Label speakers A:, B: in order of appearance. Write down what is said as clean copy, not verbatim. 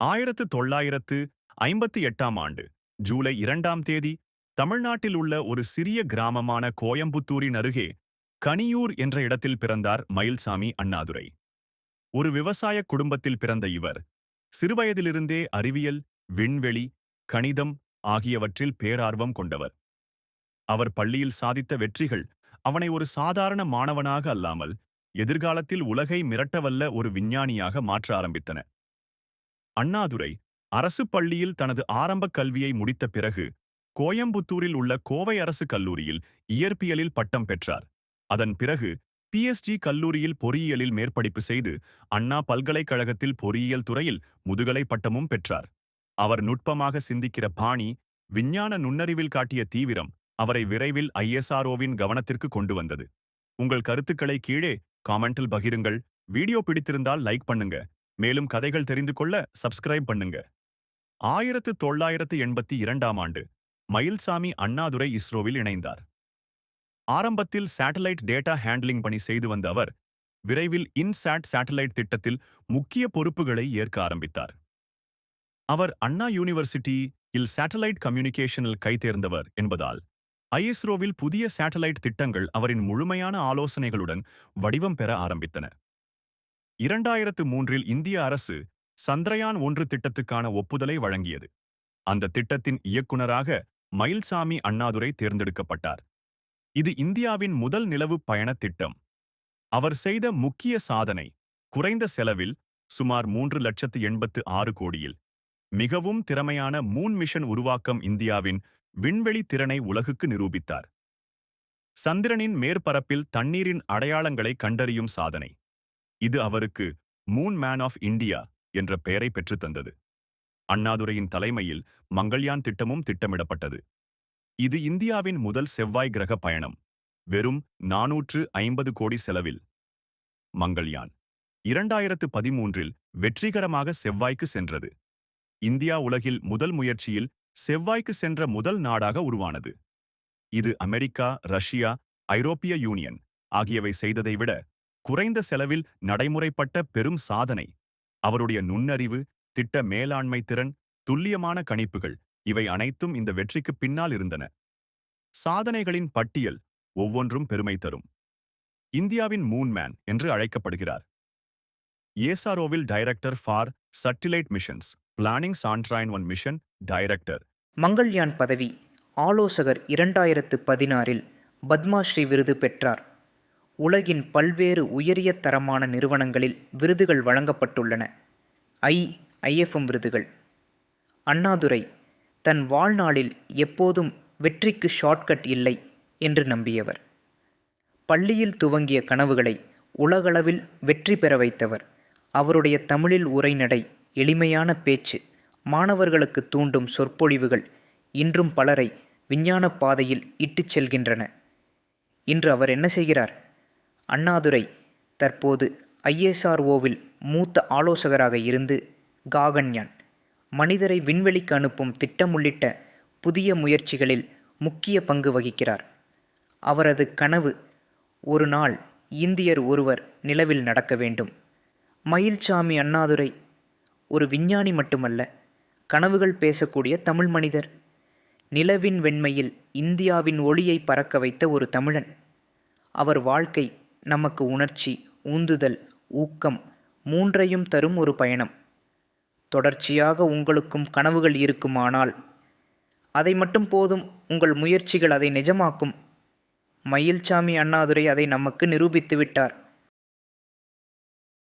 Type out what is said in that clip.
A: 1958ஆம் ஆண்டு ஜூலை 2ஆம் தேதி தமிழ்நாட்டில் உள்ள ஒரு சிறிய கிராமமான கோயம்புத்தூரின் அருகே கனியூர் என்ற இடத்தில் பிறந்தார் மயில்சாமி அண்ணாதுரை. ஒரு விவசாய குடும்பத்தில் பிறந்த இவர் சிறுவயதிலிருந்தே அறிவியல், விண்வெளி, கணிதம் ஆகியவற்றில் பேரார்வம் கொண்டவர். அவர் பள்ளியில் சாதித்த வெற்றிகள் அவனை ஒரு சாதாரண மாணவனாக அல்லாமல் எதிர்காலத்தில் உலகை மிரட்டவல்ல ஒரு விஞ்ஞானியாக மாற்ற ஆரம்பித்தன. அண்ணாதுரை அரசு பள்ளியில் தனது ஆரம்பக் கல்வியை முடித்த பிறகு கோயம்புத்தூரில் உள்ள கோவை அரசு கல்லூரியில் இயற்பியலில் பட்டம் பெற்றார். அதன் பிறகு PSG கல்லூரியில் பொறியியலில் மேற்படிப்பு செய்து அண்ணா பல்கலைக்கழகத்தில் பொறியியல் துறையில் முதுகலை பட்டமும் பெற்றார். அவர் நுட்பமாக சிந்திக்கிற பாணி, விஞ்ஞான நுண்ணறிவில் காட்டிய தீவிரம் அவரை விரைவில் ISROவின் கவனத்திற்கு கொண்டு வந்தது. உங்கள் கருத்துக்களை கீழே காமெண்டில் பகிருங்கள். வீடியோ பிடித்திருந்தால் லைக் பண்ணுங்க. மேலும் கதைகள் தெரிந்து கொள்ள சப்ஸ்கிரைப் பண்ணுங்க. 1982ஆம் ஆண்டு மயில்சாமி அண்ணாதுரை இஸ்ரோவில் இணைந்தார். ஆரம்பத்தில் சேட்டலைட் டேட்டா ஹேண்ட்லிங் பணி செய்து வந்த அவர் விரைவில் இன்சாட் சேட்டலைட் திட்டத்தில் முக்கிய பொறுப்புகளை ஏற்க ஆரம்பித்தார். அவர் அண்ணா யூனிவர்சிட்டியில் சேட்டலைட் கம்யூனிகேஷனில் கைதேர்ந்தவர் என்பதால் ISROவில் புதிய சேட்டலைட் திட்டங்கள் அவரின் முழுமையான ஆலோசனைகளுடன் வடிவம் பெற ஆரம்பித்தன. 2003இல் இந்திய அரசு சந்திரயான் 1 திட்டத்துக்கான ஒப்புதலை வழங்கியது. அந்த திட்டத்தின் இயக்குனராக மயில்சாமி அண்ணாதுரை தேர்ந்தெடுக்கப்பட்டார். இது இந்தியாவின் முதல் நிலவு பயணத் திட்டம். அவர் செய்த முக்கிய சாதனை, குறைந்த செலவில் சுமார் 3,86 கோடியில் மிகவும் திறமையான மூன் மிஷன் உருவாக்கம் இந்தியாவின் விண்வெளி திறனை உலகுக்கு நிரூபித்தார். சந்திரனின் மேற்பரப்பில் தண்ணீரின் அடையாளங்களை கண்டறியும் சாதனை. இது அவருக்கு மூன் மேன் ஆஃப் இந்தியா என்ற பெயரை பெற்றுத்தந்தது. அண்ணாதுரையின் தலைமையில் மங்கள்யான் திட்டமும் திட்டமிடப்பட்டது. இது இந்தியாவின் முதல் செவ்வாய் கிரக பயணம். வெறும் 450 கோடி செலவில். மங்கள்யான் 2013இல் வெற்றிகரமாக செவ்வாய்க்கு சென்றது. இந்தியா உலகில் முதல் முயற்சியில் செவ்வாய்க்கு சென்ற முதல் நாடாக உருவானது. இது அமெரிக்கா, ரஷ்யா, ஐரோப்பிய யூனியன் ஆகியவை செய்ததை விட குறைந்த செலவில் நடைமுறைப்பட்ட பெரும் சாதனை. அவருடைய நுண்ணறிவு, திட்ட மேலாண்மை திறன், துல்லியமான கணிப்புகள் இவை அனைத்தும் இந்த வெற்றிக்கு பின்னால் இருந்தன. சாதனைகளின் பட்டியல் ஒவ்வொன்றும் பெருமை தரும். இந்தியாவின் மூன்மேன் என்று அழைக்கப்படுகிறார். ISROவில் director for satellite missions, planning Chandrayaan mission director.
B: Mangalyaan பதவி ஆலோசகர் 2016இல் பத்மஸ்ரீ விருது பெற்றார். உலகின் பல்வேறு உயரிய தரமான நிறுவனங்களில் விருதுகள் வழங்கப்பட்டுள்ளன. IFM விருதுகள். அண்ணாதுரை தன் வாழ்நாளில் எப்போதும் வெற்றிக்கு ஷார்ட்கட் இல்லை என்று நம்பியவர். பள்ளியில் துவங்கிய கனவுகளை உலகளவில் வெற்றி பெற வைத்தவர். அவருடைய தமிழில் உரைநடை, எளிமையான பேச்சு, மாணவர்களுக்கு தூண்டும் சொற்பொழிவுகள் இன்றும் பலரை விஞ்ஞான பாதையில் இட்டுச் செல்கின்றன. இன்று அவர் என்ன செய்கிறார்? அண்ணாதுரை தற்போது ISROவில் மூத்த ஆலோசகராக இருந்து காகன்யான், மனிதரை விண்வெளிக்கு அனுப்பும் திட்டம் உள்ளிட்ட புதிய முயற்சிகளில் முக்கிய பங்கு வகிக்கிறார். அவரது கனவு, ஒரு நாள் இந்தியர் ஒருவர் நிலவில் நடக்க வேண்டும். மயில்சாமி அண்ணாதுரை ஒரு விஞ்ஞானி மட்டுமல்ல, கனவுகள் பேசக்கூடிய தமிழ் மனிதர். நிலவின் வெண்மையில் இந்தியாவின் ஒளியை பறக்க வைத்த ஒரு தமிழன். அவர் வாழ்க்கை நமக்கு உணர்ச்சி, உந்துதல், ஊக்கம் மூன்றையும் தரும் ஒரு பயணம். தொடர்ச்சியாக உங்களுக்கும் கனவுகள் இருக்குமானால் அதை மட்டும் போதும். உங்கள் முயற்சிகள் அதை நிஜமாக்கும். மயில்சாமி அண்ணாதுரை அதை நமக்கு நிரூபித்து விட்டார்.